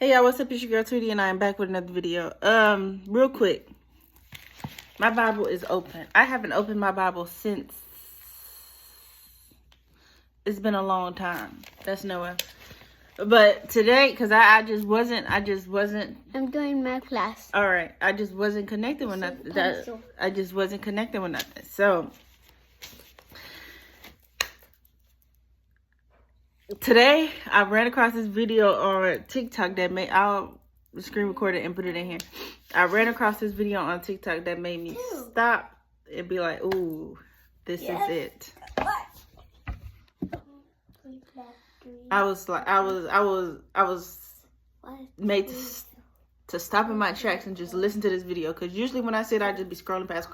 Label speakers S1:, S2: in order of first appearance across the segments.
S1: Hey y'all, what's up? It's your girl Tweety and I am back with another video. Real quick. My Bible is open. I haven't opened my Bible since it's been a long time. That's Noah. But today, because I just wasn't
S2: I'm doing math class.
S1: alright. I just wasn't connected with nothing. I just wasn't connected with nothing. So today I ran across this video on TikTok that I'll screen record it and put it in here. I ran across this video on TikTok that made me stop and be like, ooh, this is it. I was made to stop in my tracks and just listen to this video, because usually when I sit, I just be scrolling past.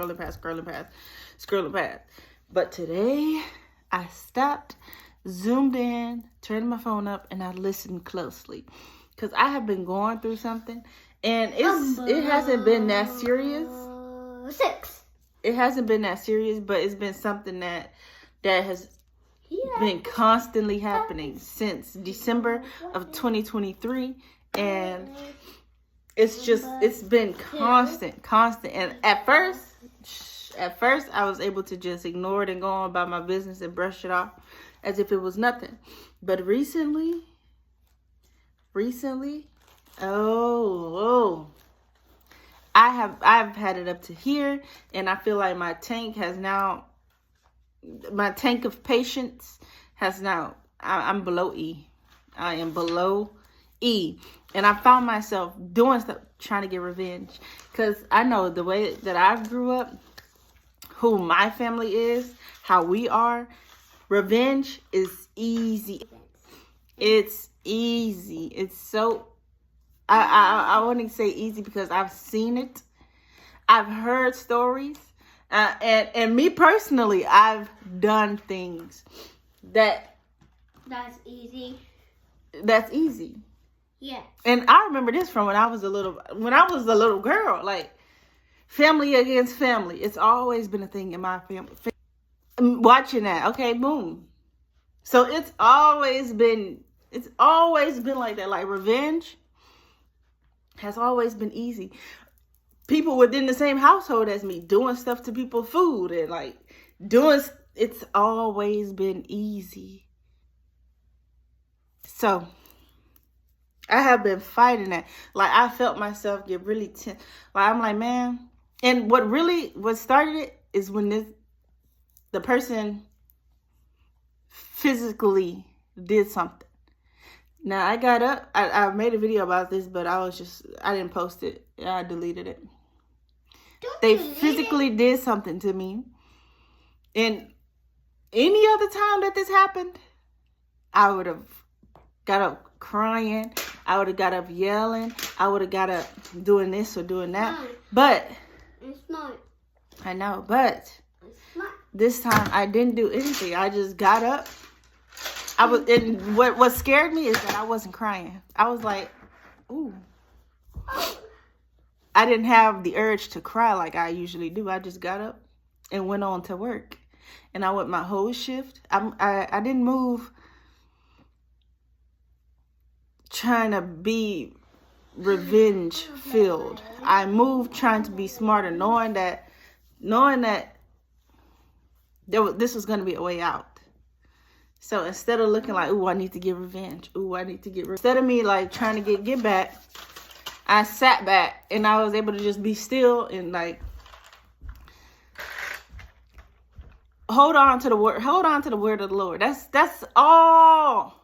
S1: But today I stopped, zoomed in, turned my phone up, and I listened closely, because I have been going through something, and it hasn't been that serious.
S2: 6.
S1: It hasn't been that serious, but it's been something that has been constantly happening since December of 2023, and it's been constant. And at first I was able to just ignore it and go on about my business and brush it off as if it was nothing. But recently, I've had it up to here, and I feel like my tank of patience has now, I'm below E. I am below E. And I found myself doing stuff, trying to get revenge. Because I know the way that I grew up, who my family is, how we are, revenge is easy. It's easy. It's so, I wouldn't say easy because I've seen it. I've heard stories. And me personally, I've done things that's easy.
S2: Yeah.
S1: And I remember this from when I was a little girl, like family against family. It's always been a thing in my family. Watching that, okay, boom. So it's always been like that. Like revenge has always been easy. People within the same household as me doing stuff to people, food, and like it's always been easy. So I have been fighting that. Like I felt myself get really tense. Like I'm like, man. And what started it is when the person physically did something. Now I got up, I made a video about this, but I didn't post it. I deleted it. They physically did something to me. And any other time that this happened, I would have got up crying. I would have got up yelling. I would have got up doing this or doing that. But
S2: It's not.
S1: I know, but this time I didn't do anything. I just got up. And what scared me is that I wasn't crying. I was like, ooh. I didn't have the urge to cry like I usually do. I just got up and went on to work. And I went my whole shift. I didn't move trying to be revenge filled. I moved trying to be smarter, knowing that this was going to be a way out. So instead of looking like, ooh, I need to get revenge. Instead of me like trying to get back, I sat back and I was able to just be still and like hold on to the word of the Lord. That's all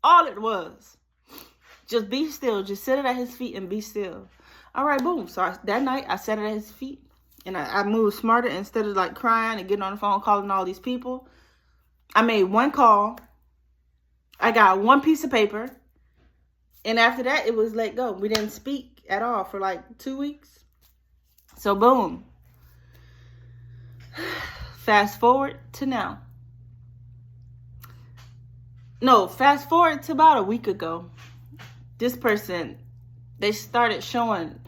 S1: it was. Just be still. Just sit at his feet and be still. All right, boom. So that night I sat at his feet and I moved smarter. Instead of like crying and getting on the phone calling all these people, I made one call. I got one piece of paper. And after that, it was let go. We didn't speak at all for like 2 weeks. So boom. Fast forward to now. No, fast forward to about a week ago. This person, they started showing.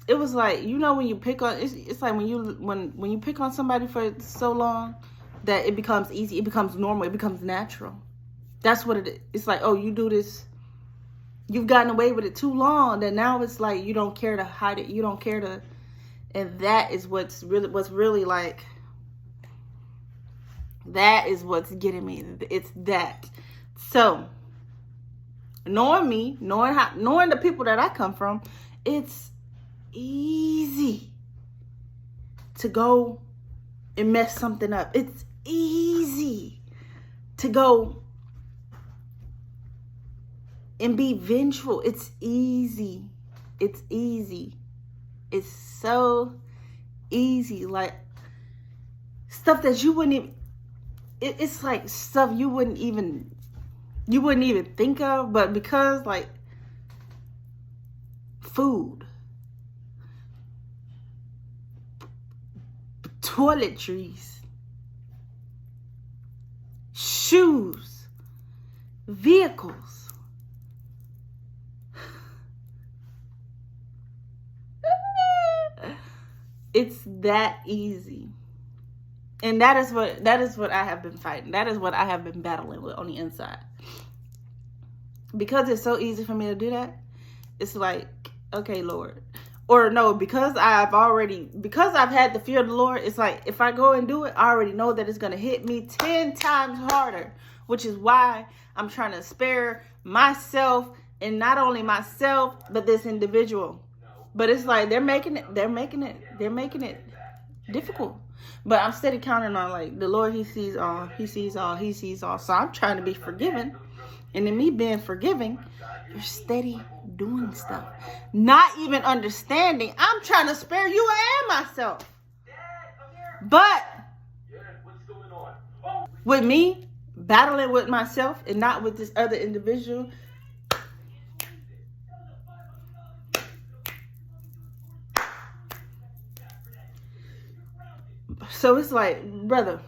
S1: It was like, you know, when you pick on, it's like when you pick on somebody for so long that it becomes easy, it becomes normal, it becomes natural. That's what it is. It's like, oh, you do this. You've gotten away with it too long that now it's like you don't care to hide it. You don't care to. And that is what's really like. That is what's getting me. It's that. So, knowing me, knowing the people that I come from, it's easy to go and mess something up. It's easy to go and be vengeful. It's easy. It's easy. It's so easy. Like stuff that you wouldn't even, it's like stuff you wouldn't even think of, but because like food, toiletries, shoes, vehicles, it's that easy. And that is what I have been fighting. That is what I have been battling with on the inside. Because it's so easy for me to do that, it's like, okay, Lord. Or no, because I've had the fear of the Lord, it's like if I go and do it, I already know that it's going to hit me 10 times harder, which is why I'm trying to spare myself, and not only myself, but this individual. But it's like they're making it difficult. But I'm steady counting on like the Lord, he sees all. So I'm trying to be forgiven. And in me being forgiving, you're steady doing stuff. Not even understanding. I'm trying to spare you and myself. But with me battling with myself and not with this other individual, so it's like, brother,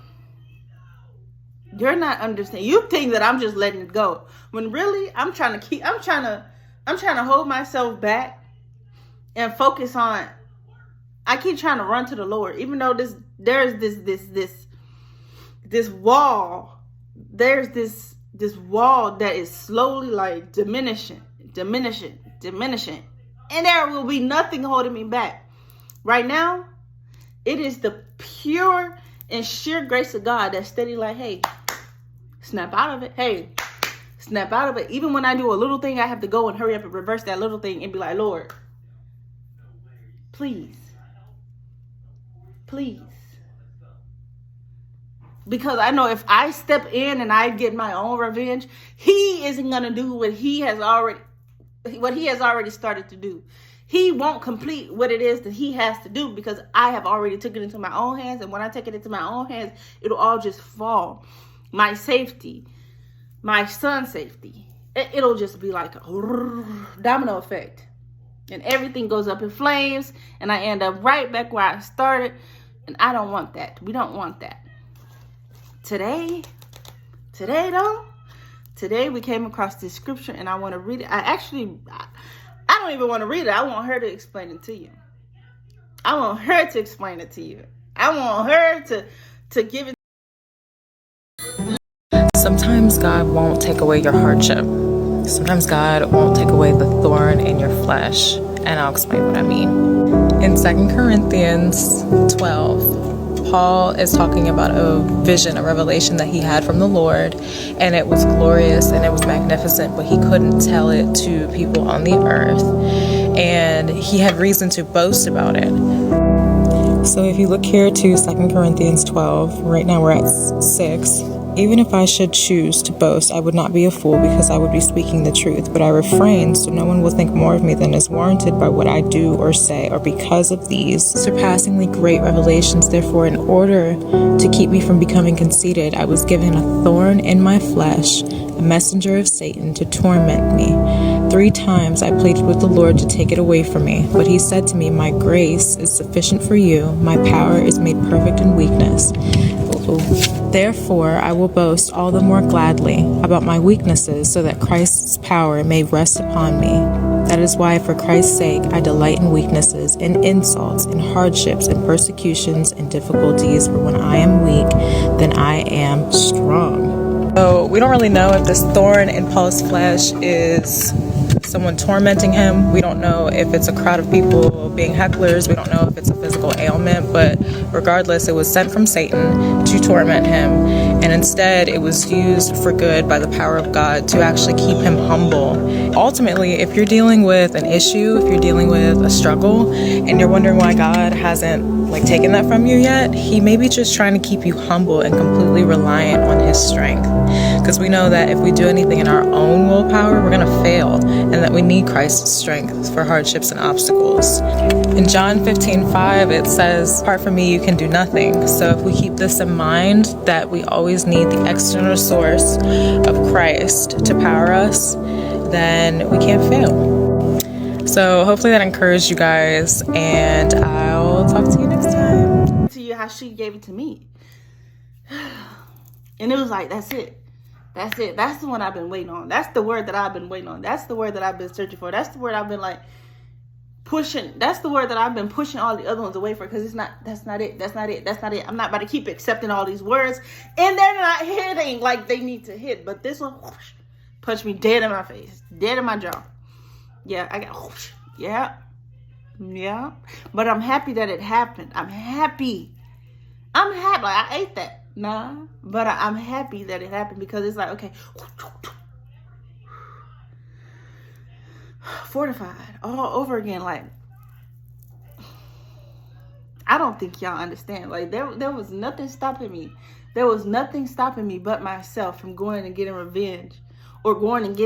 S1: you're not understanding. You think that I'm just letting it go, when really I'm trying to hold myself back and focus on. I keep trying to run to the Lord, even though there's this wall. There's this wall that is slowly like diminishing, and there will be nothing holding me back. Right now, it is the pure and sheer grace of God that's steady like, hey, snap out of it. Hey, snap out of it. Even when I do a little thing, I have to go and hurry up and reverse that little thing and be like, Lord, please. Because I know if I step in and I get my own revenge, he isn't going to do what he has already started to do. He won't complete what it is that he has to do because I have already took it into my own hands. And when I take it into my own hands, it'll all just fall. My safety, my son's safety, it'll just be like a domino effect. And everything goes up in flames. And I end up right back where I started. And I don't want that. We don't want that. Today we came across this scripture and I want to read it. I don't even want to read it. I want her to explain it to you. I want her to explain it to you. I want her to give it.
S3: Sometimes God won't take away your hardship. Sometimes God won't take away the thorn in your flesh. And I'll explain what I mean. In 2 Corinthians 12, Paul is talking about a vision, a revelation that he had from the Lord, and it was glorious and it was magnificent, but he couldn't tell it to people on the earth, and he had reason to boast about it. So if you look here to 2 Corinthians 12, right now we're at 6. Even if I should choose to boast, I would not be a fool because I would be speaking the truth. But I refrain so no one will think more of me than is warranted by what I do or say, or because of these surpassingly great revelations. Therefore, in order to keep me from becoming conceited, I was given a thorn in my flesh, a messenger of Satan to torment me. 3 times I pleaded with the Lord to take it away from me. But he said to me, my grace is sufficient for you. My power is made perfect in weakness. Therefore, I will boast all the more gladly about my weaknesses, so that Christ's power may rest upon me. That is why, for Christ's sake, I delight in weaknesses, in insults, in hardships, in persecutions, in difficulties. For when I am weak, then I am strong. So we don't really know if this thorn in Paul's flesh is someone tormenting him. We don't know if it's a crowd of people being hecklers. We don't know if it's a physical ailment, but regardless, it was sent from Satan to torment him. And instead, it was used for good by the power of God to actually keep him humble. Ultimately, if you're dealing with an issue, if you're dealing with a struggle, and you're wondering why God hasn't taken that from you yet, he may be just trying to keep you humble and completely reliant on his strength. Because we know that if we do anything in our own willpower, we're going to fail, and that we need Christ's strength for hardships and obstacles. In John 15:5, it says, apart from me, you can do nothing. So if we keep this in mind, that we always need the external source of Christ to power us, then we can't fail. So hopefully that encouraged you guys, and I'll talk to you next time.
S1: To you how she gave it to me. And it was like, that's it. That's it. That's the one I've been waiting on. That's the word that I've been waiting on. That's the word that I've been searching for. That's the word I've been pushing. That's the word that I've been pushing all the other ones away for, because that's not it. That's not it. That's not it. I'm not about to keep accepting all these words and they're not hitting like they need to hit. But this one whoosh, punched me dead in my face, dead in my jaw. Yeah, I got whoosh. Yeah. But I'm happy that it happened. I'm happy. I ate that. Nah, but I'm happy that it happened, because it's like, okay, fortified all over again. I don't think y'all understand. There was nothing stopping me. There was nothing stopping me but myself from going and getting revenge, or going and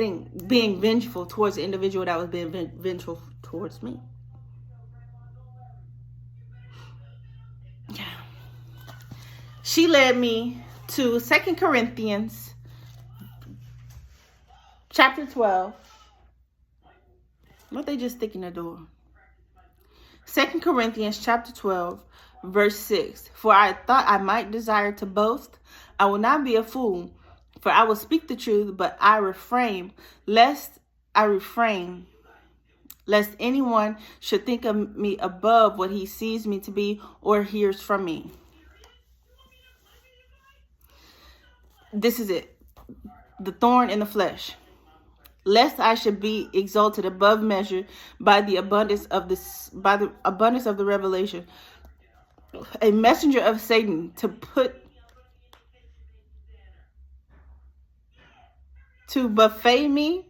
S1: being vengeful towards the individual that was being vengeful towards me. She led me to 2 Corinthians chapter 12. What they just stick in the door? 2 Corinthians chapter 12, verse 6. For I thought I might desire to boast. I will not be a fool, for I will speak the truth, but I refrain, lest anyone should think of me above what he sees me to be or hears from me. This is it. The thorn in the flesh. Lest I should be exalted above measure by the abundance of the revelation. A messenger of Satan to buffet me,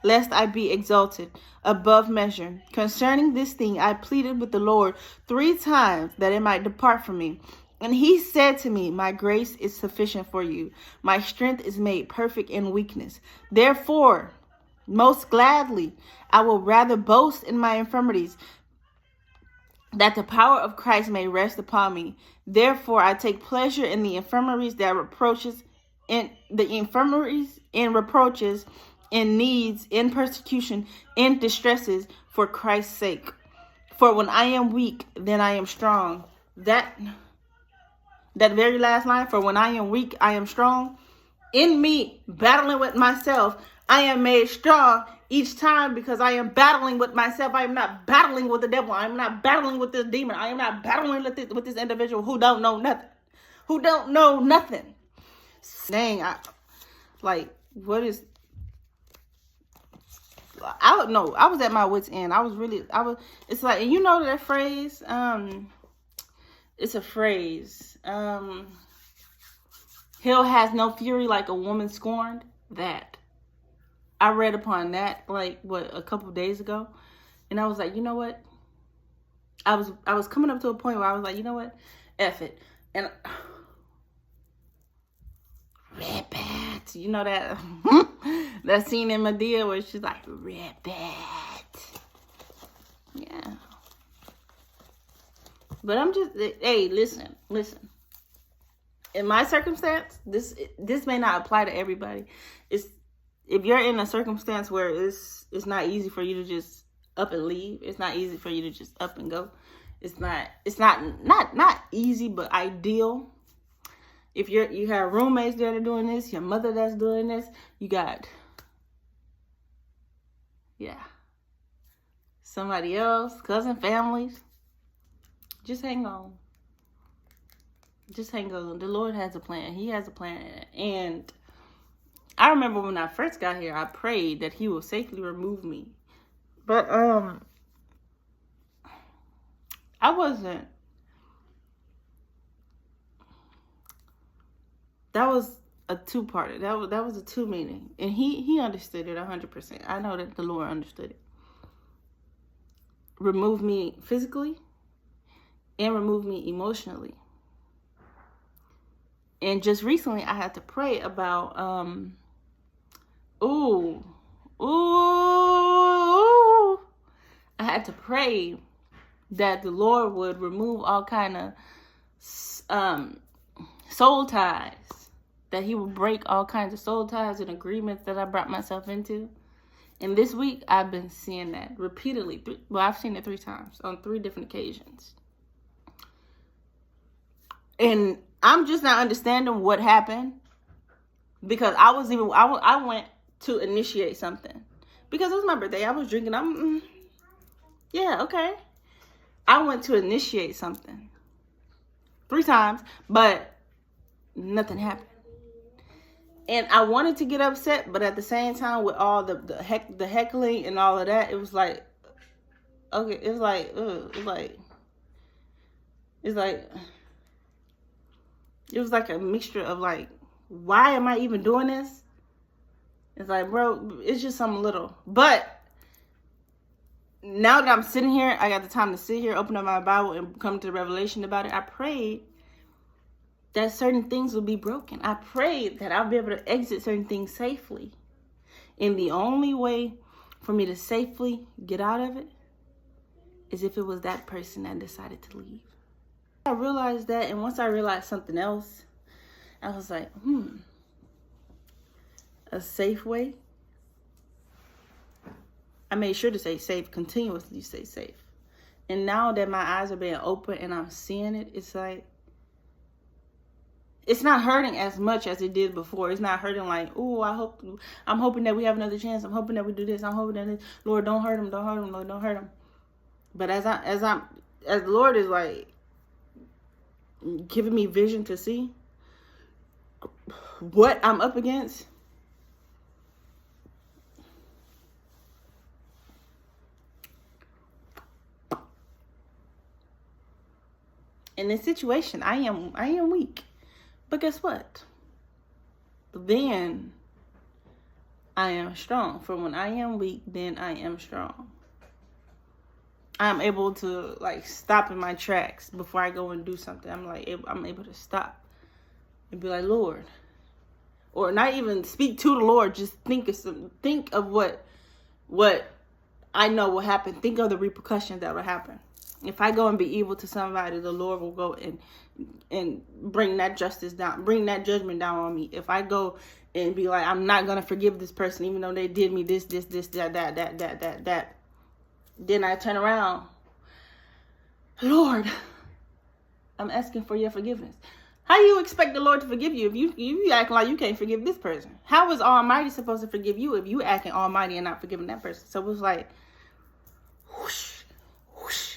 S1: lest I be exalted above measure. Concerning this thing, I pleaded with the Lord 3 times that it might depart from me. And he said to me, my grace is sufficient for you. My strength is made perfect in weakness. Therefore, most gladly, I will rather boast in my infirmities, that the power of Christ may rest upon me. Therefore, I take pleasure in the infirmities, in reproaches, in needs, in persecution, in distresses, for Christ's sake. For when I am weak, then I am strong. That very last line, for when I am weak, I am strong. In me, battling with myself, I am made strong each time, because I am battling with myself. I am not battling with the devil. I am not battling with this demon. I am not battling with this individual who don't know nothing. Dang, I don't know. I was at my wit's end. It's like, and you know that phrase, it's a phrase. Hell has no fury like a woman scorned. That. I read upon that a couple of days ago. And I was like, you know what? I was coming up to a point where I was like, you know what? F it. And rip it. You know that that scene in Medea where she's like, rip it. Yeah. But I'm just, hey, listen. In my circumstance, this may not apply to everybody. If you're in a circumstance where it's not easy for you to just up and leave, it's not easy for you to just up and go. It's not easy, but ideal. If you have roommates that are doing this, your mother that's doing this, you got somebody else, cousin, families. Just hang on. The Lord has a plan. He has a plan. And I remember when I first got here, I prayed that he will safely remove me. But I wasn't. That was a two-parter. That was a two meaning. And he understood it 100%. I know that the Lord understood it. Remove me physically and remove me emotionally. And just recently I had to pray about I had to pray that the Lord would remove all kind of soul ties, that he would break all kinds of soul ties and agreements that I brought myself into. And this week, I've been seeing that repeatedly. I've seen it 3 times on 3 different occasions. And I'm just not understanding what happened, because I went to initiate something because it was my birthday. I was drinking. Yeah, okay. I went to initiate something 3 times, but nothing happened. And I wanted to get upset, but at the same time, with all the heckling and all of that, it was like, okay, it was like a mixture of like, why am I even doing this? It's like, bro, it's just something little. But now that I'm sitting here, I got the time to sit here, open up my Bible, and come to the revelation about it. I prayed that certain things will be broken. I prayed that I'll be able to exit certain things safely. And the only way for me to safely get out of it is if it was that person that decided to leave. I realized that, and once I realized something else, I was like, a safe way. I made sure to say safe, continuously say safe. And now that my eyes are being open and I'm seeing it, it's like, it's not hurting as much as it did before. It's not hurting like, I'm hoping that we have another chance. I'm hoping that we do this. I'm hoping that this. Lord, don't hurt him. Don't hurt him. Lord, don't hurt him. But as the Lord is like giving me vision to see what I'm up against, in this situation, I am weak. But guess what? Then I am strong. For when I am weak, then I am strong. I'm able to like stop in my tracks before I go and do something. I'm able to stop and be like, Lord, or not even speak to the Lord. Just think of what I know will happen. Think of the repercussions that will happen. If I go and be evil to somebody, the Lord will go and bring that justice down, bring that judgment down on me. If I go and be like, I'm not going to forgive this person, even though they did me this, that. Then I turn around. Lord, I'm asking for your forgiveness. How do you expect the Lord to forgive you if you acting like you can't forgive this person? How is Almighty supposed to forgive you if you acting almighty and not forgiving that person? So it was like, whoosh, whoosh,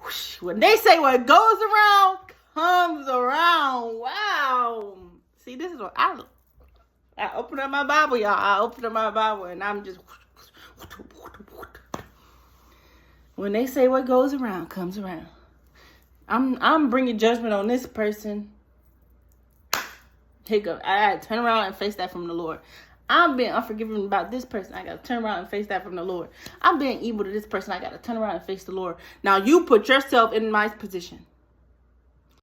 S1: whoosh. When they say what goes around comes around. Wow. See, this is what I open up my Bible, y'all. I open up my Bible and I'm just. When they say what goes around comes around. I'm bringing judgment on this person. Hiccup. I gotta turn around and face that from the Lord. I'm being unforgiving about this person. I gotta turn around and face that from the Lord. I'm being evil to this person. I gotta turn around and face the Lord. Now you put yourself in my position.